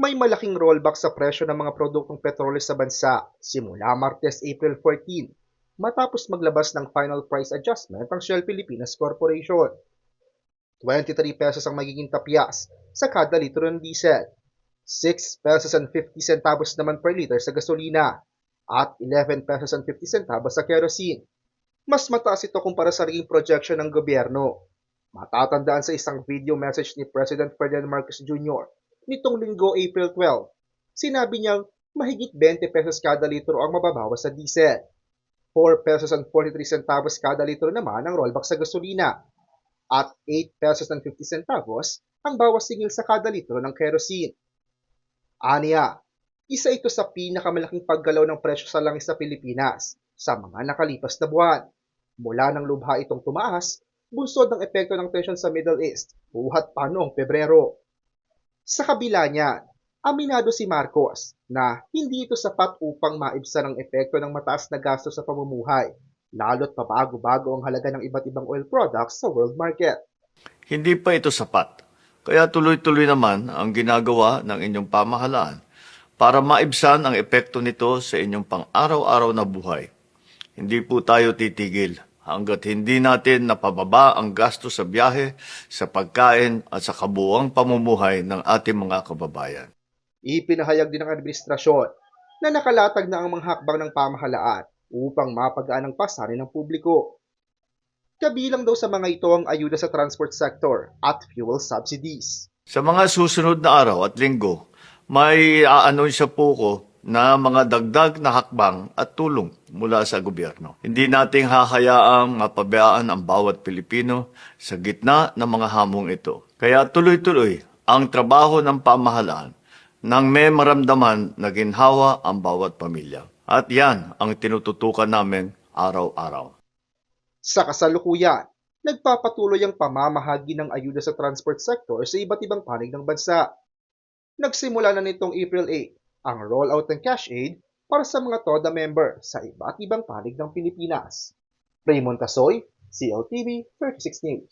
May malaking rollback sa presyo ng mga produktong petrolyo sa bansa simula Martes, April 14, matapos maglabas ng final price adjustment ang Shell Pilipinas Corporation. 23 pesos ang magiging tapyas sa kada litro ng diesel, 6 pesos and 50 centavos naman per liter sa gasolina, at 11 pesos and 50 centavos sa kerosene. Mas mataas ito kumpara sa naging projection ng gobyerno. Matatandaan sa isang video message ni President Ferdinand Marcos Jr. nitong linggo April 12, sinabi niyang mahigit 20 pesos kada litro ang mababawas sa diesel. 4 pesos and 43 centavos kada litro naman ang rollback sa gasolina at 8 pesos and 50 centavos ang bawas singil sa kada litro ng kerosene. Aniya, isa ito sa pinakamalaking paggalaw ng presyo sa langis sa Pilipinas sa mga nakalipas na buwan. Mula nang lubha itong tumaas, bunsod ng epekto ng tensyon sa Middle East, buhat pa noong Pebrero. Sa kabila niyan, aminado si Marcos na hindi ito sapat upang maibsan ang epekto ng mataas na gasto sa pamumuhay, lalo't pabago-bago ang halaga ng iba't ibang oil products sa world market. Hindi pa ito sapat, kaya tuloy-tuloy naman ang ginagawa ng inyong pamahalaan para maibsan ang epekto nito sa inyong pang-araw-araw na buhay. Hindi po tayo titigil hanggat hindi natin napababa ang gasto sa biyahe, sa pagkain at sa kabuuang pamumuhay ng ating mga kababayan. Ipinahayag din ng administrasyon na nakalatag na ang mga hakbang ng pamahalaan upang mapagaan ang pasanin ng publiko. Kabilang daw sa mga ito ang ayuda sa transport sector at fuel subsidies. Sa mga susunod na araw at linggo, may aanunsya po ko na mga dagdag na hakbang at tulong mula sa gobyerno. Hindi nating hahayaang mapabayaan ang bawat Pilipino sa gitna ng mga hamong ito. Kaya tuloy-tuloy ang trabaho ng pamahalaan nang may maramdaman na ginhawa ang bawat pamilya. At yan ang tinututukan namin araw-araw. Sa kasalukuyan, nagpapatuloy ang pamamahagi ng ayuda sa transport sector sa iba't ibang panig ng bansa. Nagsimula na nitong April 8 ang rollout ng cash aid para sa mga TODA member sa iba't ibang panig ng Pilipinas. Raymond Tasoy, CLTV 36 News.